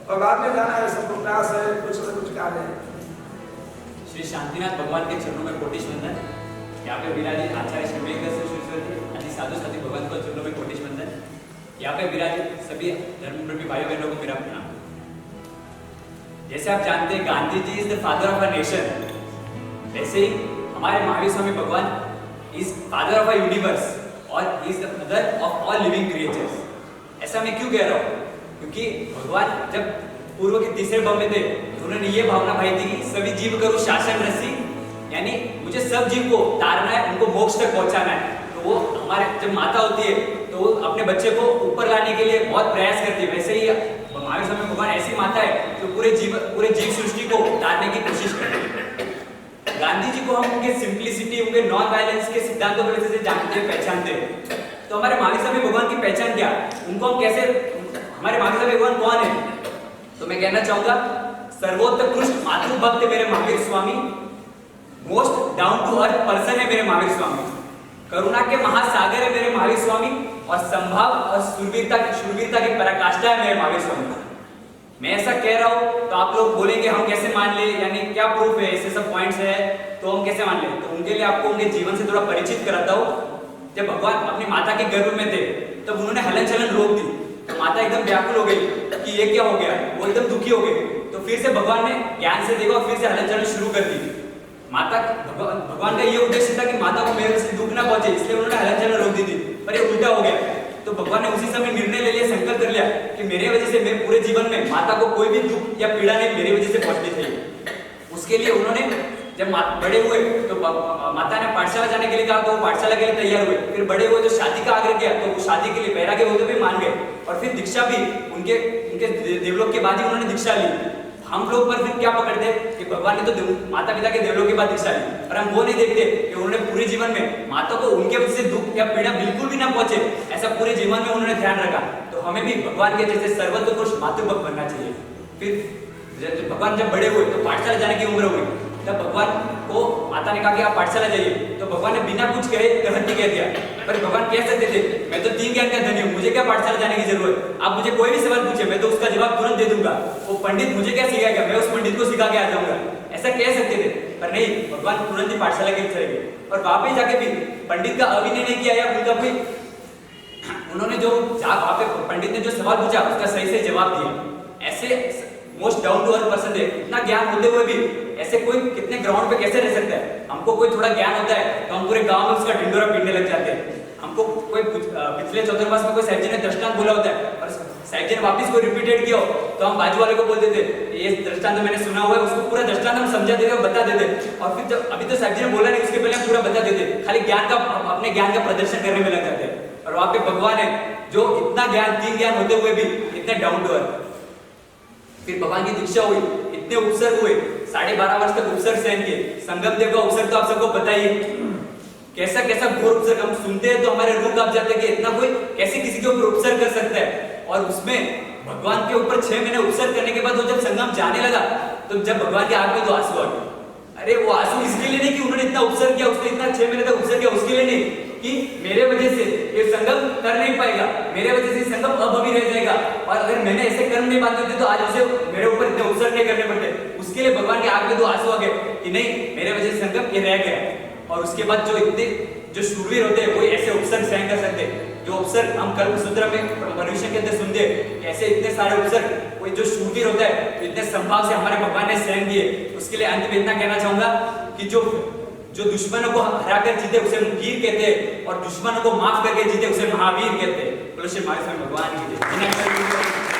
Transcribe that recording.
और बाद में जाना है, सबको क्लास है, कुछ न कुछ कार्य है। श्री शांतिनाथ भगवान के चरणों में कोटिश वंदन। यहाँ पे विराजित आचार्य श्रीमेघ आदि साधु साथी भगवान को चरणों में कोटिश वंदन। यहाँ पे विराजित सभी धर्मप्रेमी भाइयों बहनों को मेरा प्रणाम। जैसे आप जानते हैं Gandhi ji is the father of a nation, वैसे ही हमारे महावीर स्वामी भगवान is father of a universe और is the mother of all living creatures. ऐसा मैं क्यों कह रहा हूँ? क्योंकि भगवान जब पूर्व के तीसरे भाव में थे तो उन्होंने ये भावना भाई थी कि सभी जीव करूँ शासन रसी, यानी मुझे सब जीव को तारना है, उनको मोक्ष तक पहुंचाना है। तो वो हमारे जब माता होती है तो वो अपने बच्चे को ऊपर लाने के लिए बहुत प्रयास करती है। वैसे ही हमारे समय भगवान ऐसी माता है जो पूरे जीव सृष्टि को तारने की कोशिश करती है। गांधी जी को हम उनके सिंप्लिसिटी, उनके नॉन वायलेंस के सिद्धांतों की वजह से जानते हैं, पहचानते हैं। तो हमारे महावीर स्वामी भगवान की पहचान क्या, उनको हम कैसे, हमारे महावीर स्वामी भगवान कौन है? तो मैं कहना चाहूंगा सर्वोत्कृष्ट मातृभक्त मेरे Mahavir Swami, most down to earth person है मेरे महावीर स्वामी, करुणा के महासागर है मेरे महावीर स्वामी, और संभाव और शूरवीरता की पराकाष्ठा है मेरे महावीर स्वामी। मैं ऐसा कह रहा हूं तो आप लोग बोलेंगे हम कैसे मान ले, यानी क्या प्रूफ है, ऐसे सब पॉइंट्स है तो हम कैसे मान ले? तो उनके लिए आपको उनके जीवन से थोड़ा परिचित कराता हूं। जब भगवान अपनी माता के गर्भ में थे तब उन्होंने हलन चलन रोक दी, तो माता एकदम व्याकुल हो गई कि ये क्या हो गया, वो एकदम दुखी हो गए। तो फिर से भगवान ने ज्ञान से देखा और फिर से हलन चलन शुरू कर दी। माता भगवान का ये उद्देश्य था कि माता को मेरे से दुख ना पहुंचे, इसलिए उन्होंने हलन चलन रोक दी थी, पर ये उल्टा हो गया। तो भगवान ने उसी समय निर्णय ले लिया, संकल्प कर लिया कि मेरे वजह से मैं पूरे जीवन में माता को कोई भी दुख या पीड़ा नहीं मेरी वजह से पहुंचनी चाहिए। उसके लिए उन्होंने जब बड़े हुए तो माता ने पाठशाला जाने के लिए कहा, तो वो पाठशाला के लिए तैयार हुए। फिर बड़े हुए तो शादी का आग्रह किया, तो वो शादी के लिए वैराग्य होते हुए मान गए। और फिर दीक्षा भी उनके देवलोक के बाद ही उन्होंने दीक्षा ली। हम लोग पर फिर क्या पकड़ते कि भगवान ने तो माता पिता के देवलोक के बाद दीक्षा ली, और हम वो नहीं देखते कि उन्होंने पूरे जीवन में माता को उनके वजह से दुख या पीड़ा बिल्कुल भी ना पहुंचे, ऐसा पूरे जीवन में उन्होंने ध्यान रखा। तो हमें भी भगवान के जैसे सर्वोत्कृष्ट मातृभक्त बनना चाहिए। फिर भगवान जब बड़े हुए तो पाठशाला जाने की उम्र हुई, तब भगवान को माता ने कहा कि आप पाठशाला जाइए, तो भगवान ने बिना कुछ कहे कहती कह दिया। पर भगवान कह सकते थे मैं तो 3 ज्ञान का धनी हूँ, मुझे क्या पाठशाला जाने की जरूरत, आप मुझे कोई भी सवाल पूछे मैं तो उसका जवाब तुरंत दे दूंगा, वो पंडित मुझे क्या सिखाएगा, मैं उस पंडित को सिखा के आ जाऊंगा, ऐसा कह सकते थे। पर नहीं, भगवान तुरंत ही पाठशाला के चले गए और वहां पे जाके भी पंडित का अभिनय नहीं किया या उनका कोई, उन्होंने जो वहां पे पंडित ने जो सवाल पूछा उसका सही से जवाब दिया। ऐसे most down to earth person है। इतना ज्ञान होते हुए भी ऐसे कोई कितने ग्राउंड पे कैसे रह सकता है? हमको कोई थोड़ा ज्ञान होता है तो हम पूरे गांव में उसका ढिंडोरा पीटने लग जाते हैं। हमको कोई पिछले चतुर्मास में कोई साहिब जी ने दृष्टांत बोला होता है और साहिब जी ने वापस कोई रिपीटेड किया हो तो हम बाजू वाले को बोल देते ये दृष्टांत मैंने सुना हुआ है, उसको पूरा दृष्टांत हम समझा देते और बता देते। और फिर जब अभी तो साहिब जी ने बोला नहीं उसके पहले हम पूरा बता देते, खाली ज्ञान का अपने ज्ञान का प्रदर्शन करने में लग जाते हैं। और वहां पे भगवान है जो इतना ज्ञान, 3 ज्ञान होते हुए भी इतने डाउन टू अर्थ। फिर भगवान की दीक्षा हुई, इतने उपसर्ग हुए, 12.5 वर्ष तक उपसर्ग सहन किए। संगम देव का उपसर्ग तो आप सबको बताइए, कैसा कैसा घोर उपसर्ग हम सुनते हैं तो हमारे रूह कांप जाते हैं कि इतना कोई कैसे किसी के ऊपर उपसर्ग कर सकता है। और उसमें भगवान के ऊपर 6 महीने उपसर्ग करने के बाद वो जब संगम जाने लगा तो जब भगवान के आंख में 2 आंसू आ गए। अरे वो आंसू इसके लिए नहीं कि उन्होंने इतना उपसर्ग किया, उसने इतना 6 महीने तक उपसर्ग किया, उसके लिए नहीं कि मेरे वजह से ये संगम कर नहीं पाएगा, मेरे वजह से संगम अभवी रह जाएगा, और अगर मैंने ऐसे कर्म नहीं बांधे होते तो आज उसे मेरे ऊपर इतने उपसर्ग नहीं करने पड़ते। उसके लिए भगवान के आंख में 2 आंसू आ गए कि नहीं, मेरे वजह से संगम ये रह गया। और उसके बाद जो शूरवीर होते हैं वही ऐसे उपसर्ग सहन कर सकते हैं। जो उपसर्ग हम कल्पसूत्र में भविष्य के अंदर सुनते हैं, ऐसे इतने सारे उपसर्ग, कोई जो शूरवीर होता है तो इतने संभाव से हमारे भगवान ने सहन किए। उसके लिए अंत में इतना कहना चाहूंगा कि जो दुश्मनों को हरा कर जीते उसे वीर कहते हैं, और दुश्मनों को माफ करके जीते उसे महावीर कहते हैं। बोलो श्री महावीर स्वामी भगवान की जय।